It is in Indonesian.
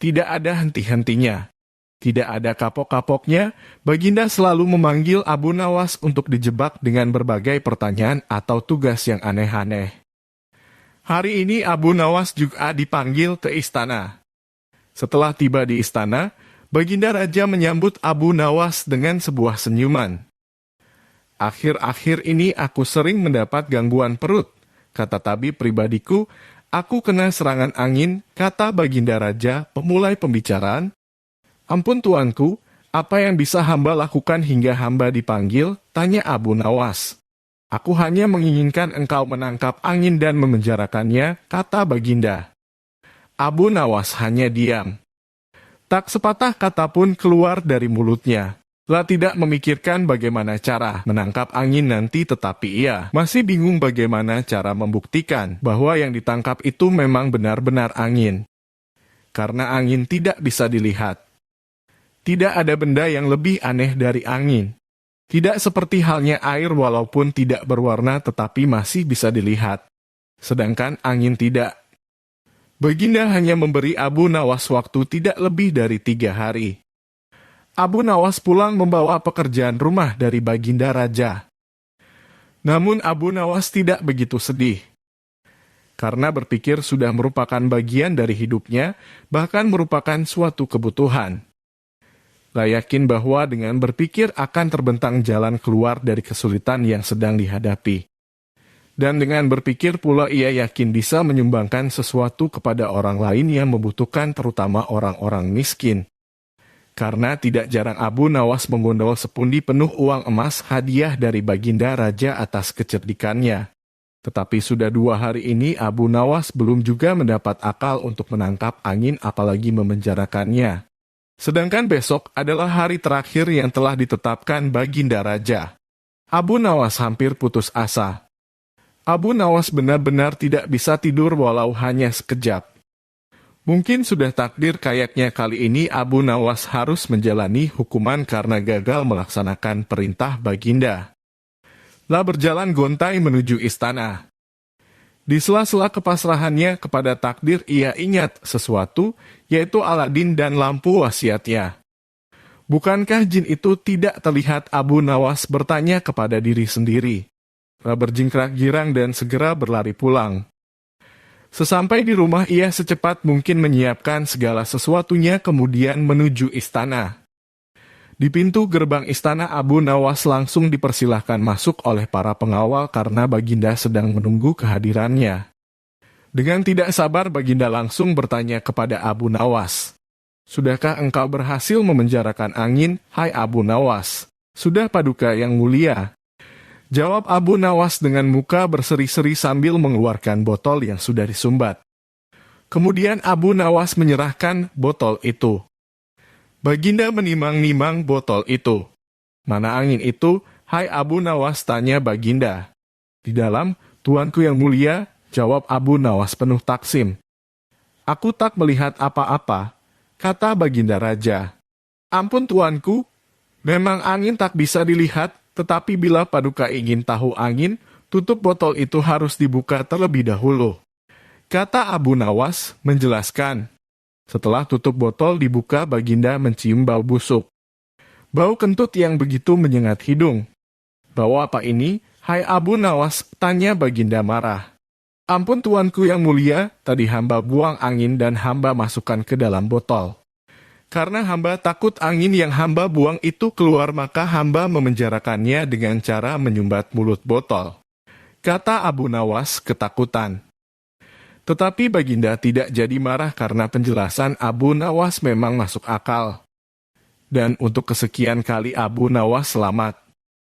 Tidak ada henti-hentinya. Tidak ada kapok-kapoknya, Baginda selalu memanggil Abu Nawas untuk dijebak dengan berbagai pertanyaan atau tugas yang aneh-aneh. Hari ini Abu Nawas juga dipanggil ke istana. Setelah tiba di istana, Baginda Raja menyambut Abu Nawas dengan sebuah senyuman. Akhir-akhir ini aku sering mendapat gangguan perut, kata tabib pribadiku. Aku kena serangan angin, kata Baginda Raja pemulai pembicaraan. Ampun tuanku, apa yang bisa hamba lakukan hingga hamba dipanggil? Tanya Abu Nawas. Aku hanya menginginkan engkau menangkap angin dan memenjarakannya, kata Baginda. Abu Nawas hanya diam. Tak sepatah kata pun keluar dari mulutnya. Lah tidak memikirkan bagaimana cara menangkap angin nanti, tetapi ia masih bingung bagaimana cara membuktikan bahwa yang ditangkap itu memang benar-benar angin. Karena angin tidak bisa dilihat. Tidak ada benda yang lebih aneh dari angin. Tidak seperti halnya air walaupun tidak berwarna tetapi masih bisa dilihat. Sedangkan angin tidak. Baginda hanya memberi Abu Nawas waktu tidak lebih dari 3 hari. Abu Nawas pulang membawa pekerjaan rumah dari Baginda Raja. Namun Abu Nawas tidak begitu sedih. Karena berpikir sudah merupakan bagian dari hidupnya, bahkan merupakan suatu kebutuhan. Yakin bahwa dengan berpikir akan terbentang jalan keluar dari kesulitan yang sedang dihadapi. Dan dengan berpikir pula ia yakin bisa menyumbangkan sesuatu kepada orang lain yang membutuhkan, terutama orang-orang miskin. Karena tidak jarang Abu Nawas menggondol sepundi penuh uang emas hadiah dari Baginda Raja atas kecerdikannya. Tetapi sudah 2 hari ini Abu Nawas belum juga mendapat akal untuk menangkap angin apalagi memenjarakannya. Sedangkan besok adalah hari terakhir yang telah ditetapkan Baginda Raja. Abu Nawas hampir putus asa. Abu Nawas benar-benar tidak bisa tidur walau hanya sekejap. Mungkin sudah takdir kayaknya kali ini Abu Nawas harus menjalani hukuman karena gagal melaksanakan perintah Baginda. Lah berjalan gontai menuju istana. Di sela-sela kepasrahannya kepada takdir ia ingat sesuatu, yaitu Aladin dan lampu wasiatnya. Bukankah jin itu tidak terlihat? Abu Nawas bertanya kepada diri sendiri. Lah berjingkrak girang dan segera berlari pulang. Sesampai di rumah ia secepat mungkin menyiapkan segala sesuatunya kemudian menuju istana. Di pintu gerbang istana Abu Nawas langsung dipersilahkan masuk oleh para pengawal karena Baginda sedang menunggu kehadirannya. Dengan tidak sabar Baginda langsung bertanya kepada Abu Nawas. Sudahkah engkau berhasil memenjarakan angin, hai Abu Nawas? Sudah Paduka yang mulia. Jawab Abu Nawas dengan muka berseri-seri sambil mengeluarkan botol yang sudah disumbat. Kemudian Abu Nawas menyerahkan botol itu. Baginda menimang-nimang botol itu. Mana angin itu, hai Abu Nawas? Tanya Baginda. Di dalam, tuanku yang mulia, jawab Abu Nawas penuh taksim. Aku tak melihat apa-apa, kata Baginda Raja. Ampun tuanku, memang angin tak bisa dilihat, tetapi bila Paduka ingin tahu angin, tutup botol itu harus dibuka terlebih dahulu. Kata Abu Nawas menjelaskan. Setelah tutup botol dibuka, Baginda mencium bau busuk. Bau kentut yang begitu menyengat hidung. Bau apa ini, hai Abu Nawas? Tanya Baginda marah. Ampun tuanku yang mulia, tadi hamba buang angin dan hamba masukkan ke dalam botol. Karena hamba takut angin yang hamba buang itu keluar, maka hamba memenjarakannya dengan cara menyumbat mulut botol. Kata Abu Nawas ketakutan. Tetapi Baginda tidak jadi marah karena penjelasan Abu Nawas memang masuk akal. Dan untuk kesekian kali Abu Nawas selamat.